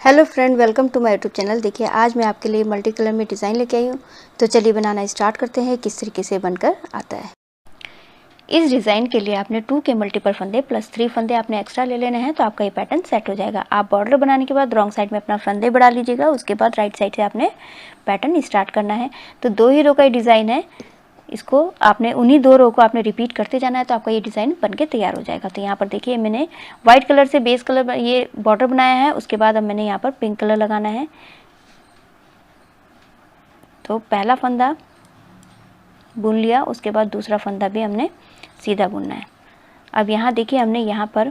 Hello friend, welcome to my YouTube channel. देखिए आज मैं आपके लिए मल्टी कलर में डिज़ाइन लेके आई हूँ। तो चलिए बनाना स्टार्ट करते हैं किस तरीके से बनकर आता है। इस डिज़ाइन के लिए आपने 2 के मल्टीपल फंदे प्लस 3 फंदे आपने एक्स्ट्रा ले लेने हैं, तो आपका ये पैटर्न सेट हो जाएगा। आप बॉर्डर बनाने के बाद रॉन्ग साइड में अपना फंदे बढ़ा लीजिएगा, उसके बाद राइट साइड से आपने पैटर्न स्टार्ट करना है। तो 2 ही रो का डिज़ाइन है, इसको आपने उन्हीं 2 रो को आपने रिपीट करते जाना है, तो आपका ये डिज़ाइन बनके तैयार हो जाएगा। तो यहाँ पर देखिए मैंने वाइट कलर से बेस कलर ये बॉर्डर बनाया है, उसके बाद अब मैंने यहाँ पर पिंक कलर लगाना है। तो पहला फंदा बुन लिया, उसके बाद दूसरा फंदा भी हमने सीधा बुनना है। अब यहाँ देखिए हमने यहाँ पर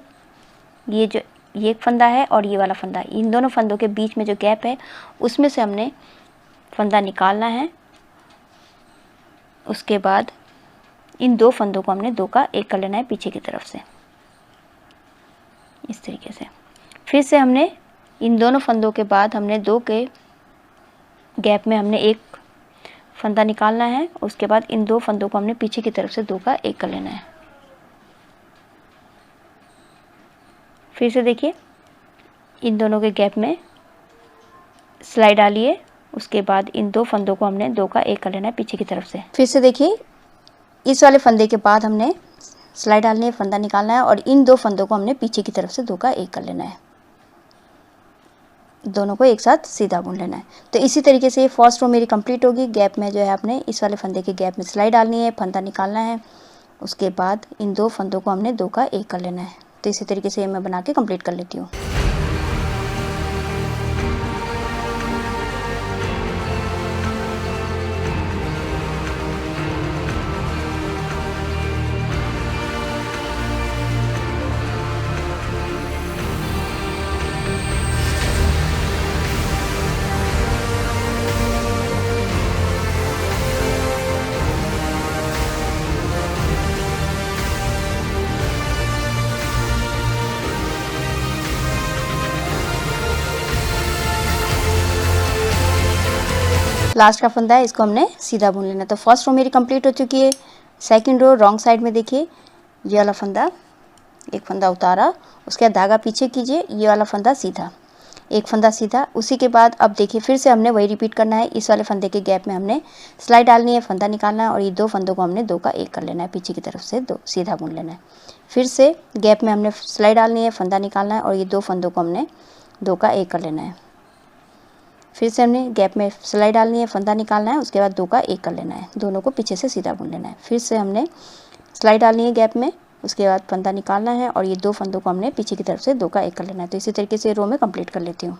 ये जो ये एक फंदा है और ये वाला फंदा, इन दोनों फंदों के बीच में जो गैप है उसमें से हमने फंदा निकालना है। उसके बाद इन 2 फंदों को हमने 2 का 1 कर लेना है पीछे की तरफ से, इस तरीके से। फिर से हमने इन दोनों फंदों के बाद हमने 2 के गैप में हमने 1 फंदा निकालना है। उसके बाद इन 2 फंदों को हमने पीछे की तरफ से 2 का 1 कर लेना है। फिर से देखिए इन दोनों के गैप में सिलाई डालिए, उसके बाद इन 2 फंदों को हमने 2 का 1 कर लेना है पीछे की तरफ से। फिर से देखिए इस वाले फंदे के बाद हमने सिलाई डालनी है, फंदा निकालना है और इन 2 फंदों को हमने पीछे की तरफ से 2 का 1 कर लेना है। दोनों को एक साथ सीधा बुन लेना है। तो इसी तरीके से फर्स्ट रो मेरी कंप्लीट होगी। गैप में जो है आपने इस वाले फंदे के गैप में सिलाई डालनी है, फंदा निकालना है, उसके बाद इन 2 फंदों को हमने 2 का 1 कर लेना है। तो इसी तरीके से मैं बना के कंप्लीट कर लेती हूँ। लास्ट का फंदा है, इसको हमने सीधा बुन लेना। तो फर्स्ट रो मेरी कंप्लीट हो चुकी है। सेकंड रो रॉन्ग साइड में देखिए ये वाला फंदा, एक फंदा उतारा, उसके बाद धागा पीछे कीजिए, ये वाला फंदा सीधा, एक फंदा सीधा। उसी के बाद अब देखिए फिर से हमने वही रिपीट करना है। इस वाले फंदे के गैप में हमने सिलाई डालनी है, फंदा निकालना है और ये 2 फंदों को हमने 2 का 1 कर लेना है, पीछे की तरफ से 2 सीधा बुन लेना है। फिर से गैप में हमने सिलाई डालनी है, फंदा निकालना है और ये 2 फंदों को हमने 2 का 1 कर लेना है। फिर से हमने गैप में सिलाई डालनी है, फंदा निकालना है, उसके बाद 2 का 1 कर लेना है, दोनों को पीछे से सीधा बुन लेना है। फिर से हमने सिलाई डालनी है गैप में, उसके बाद फंदा निकालना है और ये 2 फंदों को हमने पीछे की तरफ से 2 का 1 कर लेना है। तो इसी तरीके से रो में कंप्लीट कर लेती हूँ।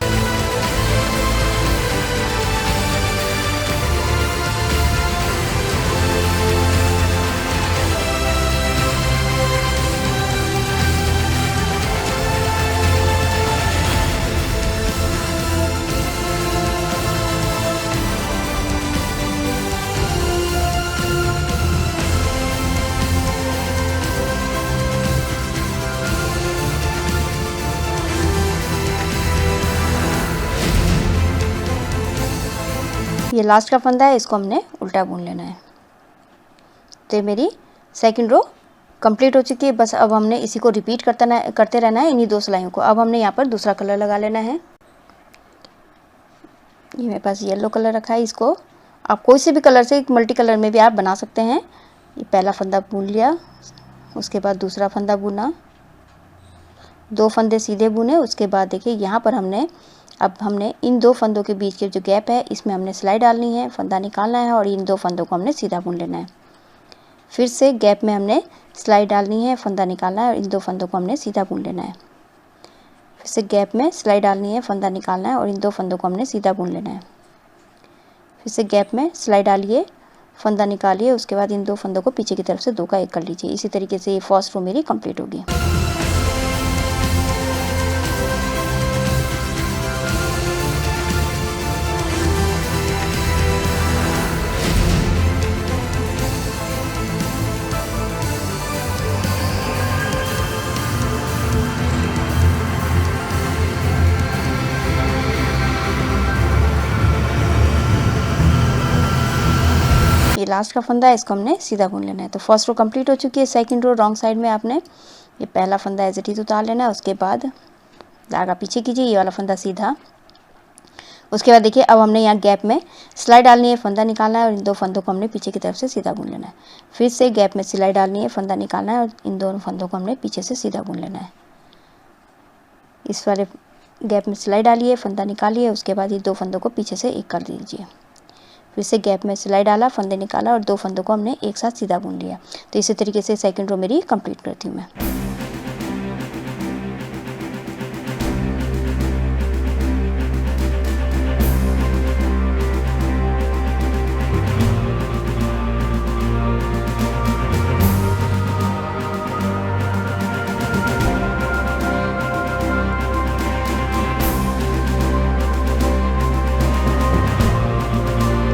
ये लास्ट का फंदा है, इसको हमने उल्टा बुन लेना है। तो ये मेरी सेकंड रो कंप्लीट हो चुकी है। बस अब हमने इसी को रिपीट करते रहना है, इन्हीं 2 सिलाइयों को। अब हमने यहाँ पर दूसरा कलर लगा लेना है। ये मेरे पास येलो कलर रखा है, इसको आप कोई से भी कलर से मल्टी कलर में भी आप बना सकते हैं। ये पहला फंदा बुन लिया, उसके बाद दूसरा फंदा बुना, 2 फंदे सीधे बुने। उसके बाद देखिए यहाँ पर हमने इन 2 फंदों के बीच के जो गैप है इसमें हमने सिलाई डालनी है, फंदा निकालना है और इन 2 फंदों को हमने सीधा बुन लेना है। फिर से गैप में हमने सिलाई डालनी है, फंदा निकालना है और इन 2 फंदों को हमने सीधा बुन लेना है। फिर से गैप में सिलाई डालनी है, फंदा निकालना है और इन 2 फंदों को हमने सीधा बुन लेना है। फिर से गैप में सिलाई डालिए, फंदा निकालिए, उसके बाद इन 2 फंदों को पीछे की तरफ से 2 का 1 कर लीजिए। इसी तरीके से ये फर्स्ट रो मेरी कंप्लीट होगी। ये लास्ट का फंदा है, इसको हमने सीधा बुन लेना है। तो फर्स्ट रो कंप्लीट हो चुकी है। सेकंड रो रॉन्ग साइड में आपने ये पहला फंदा एज इट इज उतार लेना है, उसके बाद धागा पीछे कीजिए, ये वाला फंदा सीधा, उसके बाद देखिए अब हमने यहाँ गैप में सिलाई डालनी है, फंदा निकालना है और इन 2 फंदों को हमने पीछे की तरफ से सीधा बुन लेना है। फिर से गैप में सिलाई डालनी है, फंदा निकालना है और इन दोनों फंदों को हमने पीछे से सीधा बुन लेना है। इस वाले गैप में सिलाई डालिए, फंदा निकालिए, उसके बाद ये 2 फंदों को पीछे से एक कर दीजिए। फिर से गैप में सिलाई डाला, फंदे निकाला और 2 फंदों को हमने एक साथ सीधा बुन लिया। तो इसी तरीके से सेकंड रो मेरी कंप्लीट करती हूँ मैं।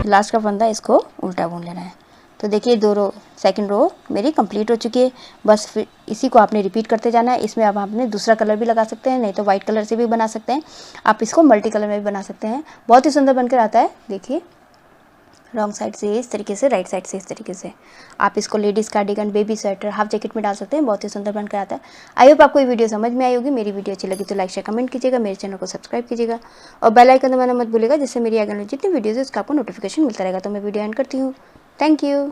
लास्ट का फंदा इसको उल्टा बुन लेना है। तो देखिए 2 रो सेकंड रो मेरी कंप्लीट हो चुकी है। बस फिर इसी को आपने रिपीट करते जाना है। इसमें अब आपने दूसरा कलर भी लगा सकते हैं, नहीं तो वाइट कलर से भी बना सकते हैं। आप इसको मल्टी कलर में भी बना सकते हैं, बहुत ही सुंदर बनकर आता है। देखिए रॉन्ग साइड से इस तरीके से, राइट साइड से इस तरीके से। आप इसको ladies cardigan, baby sweater, half jacket में डाल सकते हैं, बहुत ही सुंदर बनकर आता है। आई होप आपको ये वीडियो समझ में आई होगी। मेरी वीडियो अच्छी लगी तो लाइक शेयर कमेंट कीजिएगा, मेरे चैनल को सब्सक्राइब कीजिएगा और बेल आइकन दबाना मत भूलिएगा, जिससे मेरी आगे जितनी वीडियोज़ है उसका आपको नोटिफिकेशन मिलता रहेगा। तो मैं वीडियो एंड करती हूँ। Thank you.